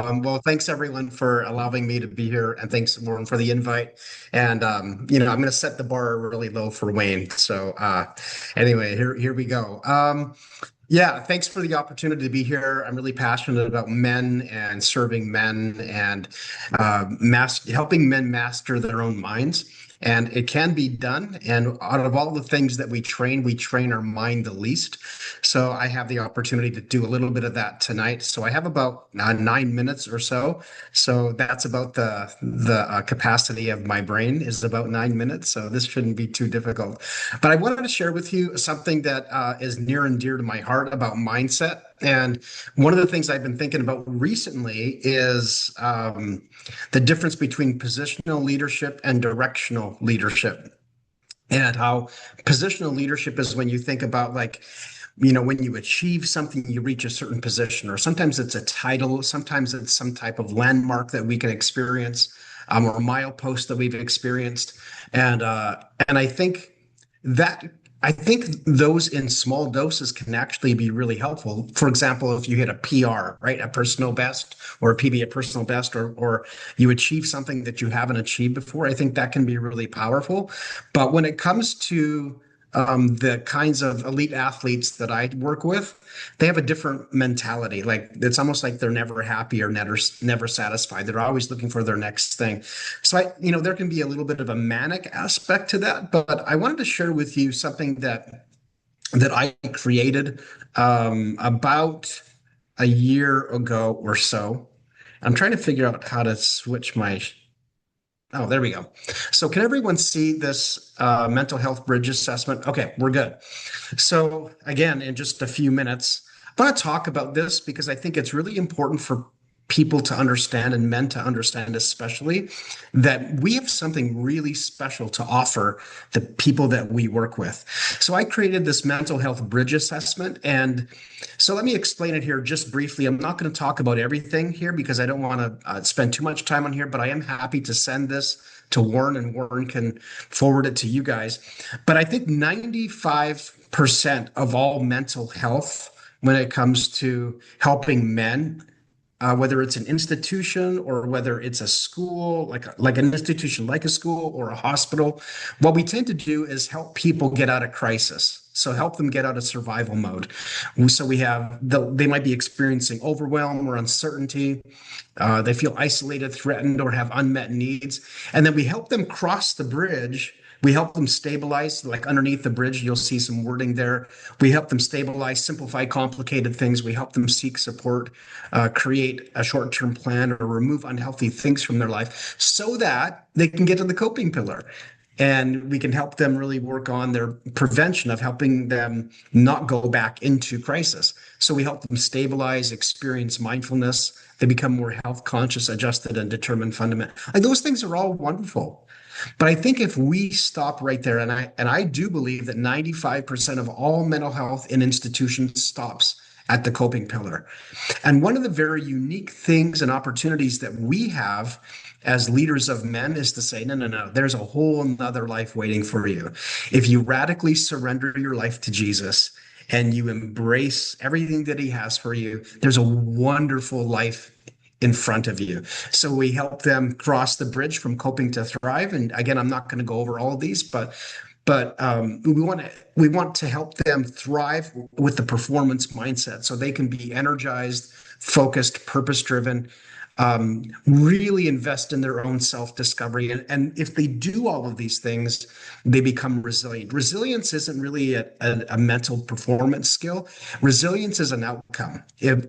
Well, thanks everyone for allowing me to be here, and thanks Warren for the invite. And I'm going to set the bar really low for Wayne. So anyway, here we go. Yeah, thanks for the opportunity to be here. I'm really passionate about men and serving men and helping men master their own minds. And it can be done. And out of all the things that we train our mind the least. So I have the opportunity to do a little bit of that tonight. So I have about 9 minutes or so. So that's about the capacity of my brain is about 9 minutes. So this shouldn't be too difficult. But I wanted to share with you something that is near and dear to my heart about mindset. And one of the things I've been thinking about recently is the difference between positional leadership and directional leadership. And how positional leadership is when you think about when you achieve something, you reach a certain position, or sometimes it's a title, sometimes it's some type of landmark that we can experience, or a milepost that we've experienced. And I think those in small doses can actually be really helpful. For example, if you hit a PR, right, a personal best, or a PB, a personal best, or you achieve something that you haven't achieved before, I think that can be really powerful. But when it comes to the kinds of elite athletes that I work with, they have a different mentality. Like it's almost like they're never happy or never satisfied. They're always looking for their next thing. So there can be a little bit of a manic aspect to that. But I wanted to share with you something that I created about a year ago or so. I'm trying to figure out how to switch my. Oh, there we go. So can everyone see this mental health bridge assessment? Okay, we're good. So again, in just a few minutes, I want to talk about this because I think it's really important for people to understand, and men to understand especially, that we have something really special to offer the people that we work with. So I created this mental health bridge assessment. And so let me explain it here just briefly. I'm not going to talk about everything here because I don't want to spend too much time on here, but I am happy to send this to Warren, and Warren can forward it to you guys. But I think 95% of all mental health, when it comes to helping men, whether it's an institution or whether it's a school, like an institution, like a school or a hospital, what we tend to do is help people get out of crisis. So help them get out of survival mode. So they might be experiencing overwhelm or uncertainty. They feel isolated, threatened, or have unmet needs. And then we help them cross the bridge. We help them stabilize, like underneath the bridge, you'll see some wording there. We help them stabilize, simplify complicated things. We help them seek support, create a short-term plan, or remove unhealthy things from their life so that they can get to the coping pillar. And we can help them really work on their prevention of helping them not go back into crisis. So we help them stabilize, experience mindfulness. They become more health conscious, adjusted, and determined fundament. Like those things are all wonderful. But I think if we stop right there, and I do believe that 95% of all mental health in institutions stops at the coping pillar. And one of the very unique things and opportunities that we have as leaders of men is to say, no, there's a whole nother life waiting for you. If you radically surrender your life to Jesus and you embrace everything that he has for you, there's a wonderful life in front of you. So we help them cross the bridge from coping to thrive. And again, I'm not going to go over all of these, but we want to help them thrive with the performance mindset so they can be energized, focused, purpose driven, really invest in their own self-discovery. And if they do all of these things, they become resilient. Resilience isn't really a mental performance skill. Resilience is an outcome.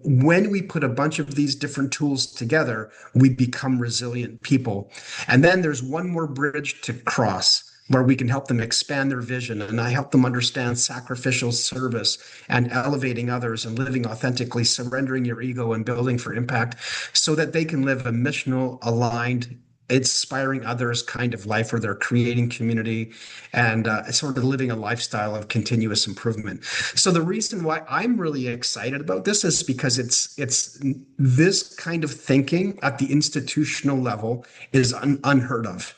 When we put a bunch of these different tools together, we become resilient people. And then there's one more bridge to cross, where we can help them expand their vision. And I help them understand sacrificial service and elevating others and living authentically, surrendering your ego and building for impact so that they can live a missional, aligned, inspiring others kind of life where they're creating community and sort of living a lifestyle of continuous improvement. So the reason why I'm really excited about this is because it's this kind of thinking at the institutional level is unheard of.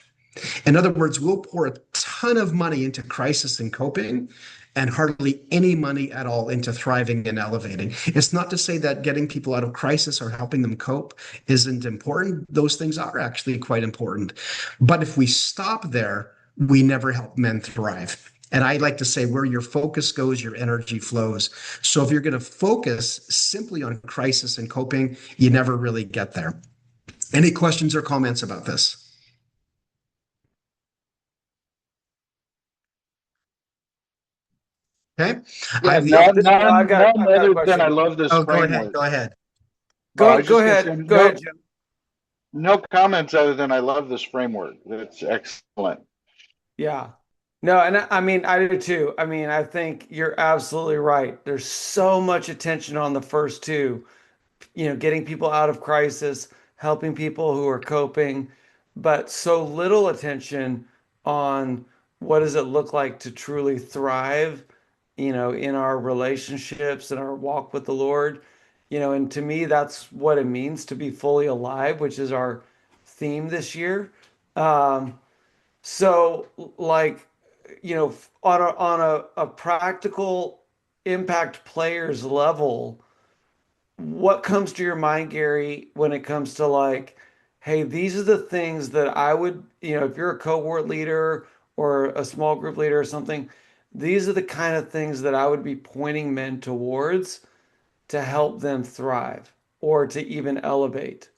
In other words, we'll pour a ton of money into crisis and coping, and hardly any money at all into thriving and elevating. It's not to say that getting people out of crisis or helping them cope isn't important. Those things are actually quite important. But if we stop there, we never help men thrive. And I like to say where your focus goes, your energy flows. So if you're going to focus simply on crisis and coping, you never really get there. Any questions or comments about this? Okay. I Yeah, have the no, opportunity. No, none I've got a other than I question. love this Oh, go ahead. framework. Go ahead. I was Go just going to say, ahead. Go ahead, Jim. no comments other than I love this framework. That's excellent. Yeah. No, and I mean, I do too. I mean, I think you're absolutely right. There's so much attention on the first two, getting people out of crisis, helping people who are coping, but so little attention on what does it look like to truly thrive, in our relationships and our walk with the Lord. And to me, that's what it means to be fully alive, which is our theme this year. Um, so like, on a practical impact players level, what comes to your mind, Gary, when it comes to like, hey, these are the things that I would, if you're a cohort leader or a small group leader or something, these are the kind of things that I would be pointing men towards to help them thrive or to even elevate.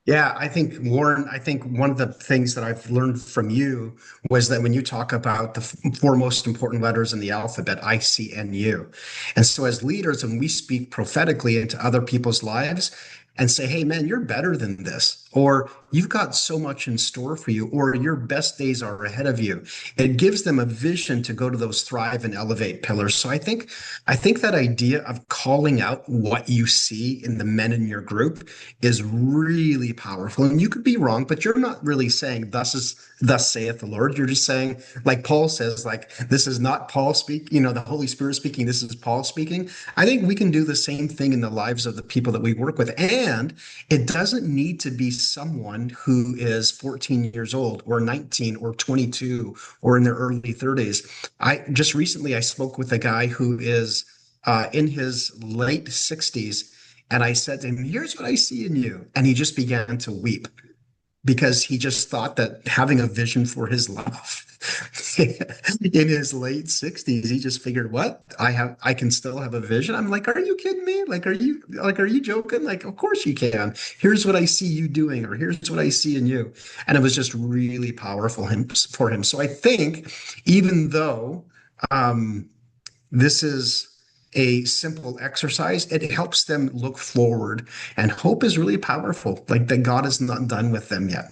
Yeah, I think Warren, I think one of the things that I've learned from you was that when you talk about the four most important letters in the alphabet, I, C, and U. And so as leaders, when we speak prophetically into other people's lives and say, hey, man, you're better than this, or you've got so much in store for you, or your best days are ahead of you, it gives them a vision to go to those thrive and elevate pillars. So I think that idea of calling out what you see in the men in your group is really powerful. And you could be wrong, but you're not really saying thus saith the Lord. You're just saying, like Paul says, like this is not Paul speak, the Holy Spirit speaking, this is Paul speaking. I think we can do the same thing in the lives of the people that we work with. And it doesn't need to be someone who is 14 years old or 19 or 22 or in their early 30s. I just recently I spoke with a guy who is in his late 60s, and I said to him, here's what I see in you. And he just began to weep because he just thought that having a vision for his life in his late 60s, he just figured, what? I can still have a vision. I'm like, are you kidding me? Are you joking? Like, of course you can. Here's what I see you doing, or here's what I see in you. And it was just really powerful for him. So I think even though this is a simple exercise, it helps them look forward. And hope is really powerful, like that God is not done with them yet.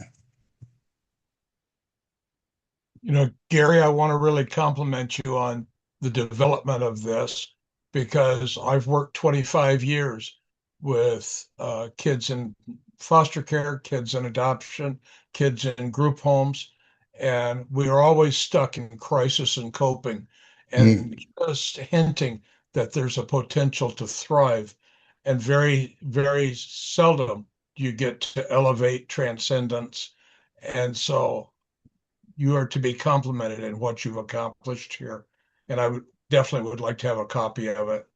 Gary, I want to really compliment you on the development of this because I've worked 25 years with kids in foster care, kids in adoption, kids in group homes, and we are always stuck in crisis and coping Mm. and just hinting that there's a potential to thrive. And very, very seldom do you get to elevate transcendence. And so you are to be complimented in what you've accomplished here. And I would definitely would like to have a copy of it.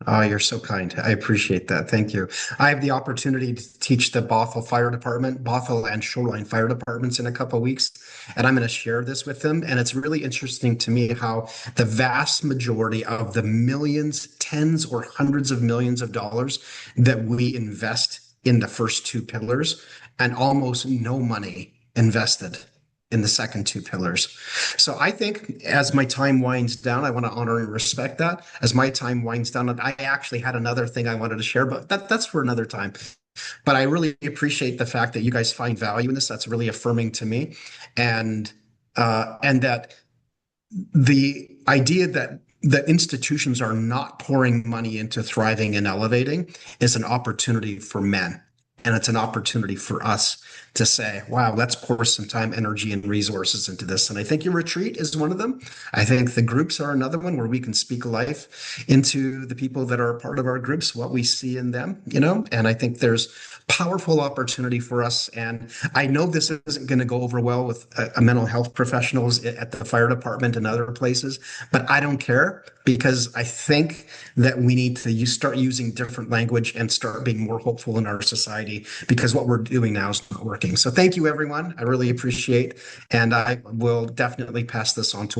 Oh, you're so kind. I appreciate that. Thank you. I have the opportunity to teach the Bothell Fire Department, Bothell and Shoreline Fire Departments in a couple of weeks, and I'm going to share this with them. And it's really interesting to me how the vast majority of the millions, tens or hundreds of millions of dollars that we invest in the first two pillars, and almost no money invested in the second two pillars. So I think as my time winds down, I want to honor and respect that. As my time winds down, I actually had another thing I wanted to share, but that's for another time. But I really appreciate the fact that you guys find value in this. That's really affirming to me, and that the idea that institutions are not pouring money into thriving and elevating is an opportunity for men. And it's an opportunity for us to say, wow, let's pour some time, energy, and resources into this. And I think your retreat is one of them. I think the groups are another one where we can speak life into the people that are a part of our groups, what we see in them, and I think there's powerful opportunity for us. And I know this isn't going to go over well with mental health professionals at the fire department and other places, but I don't care because I think that we need to start using different language and start being more hopeful in our society because what we're doing now is not working. So thank you, everyone. I really appreciate, and I will definitely pass this on to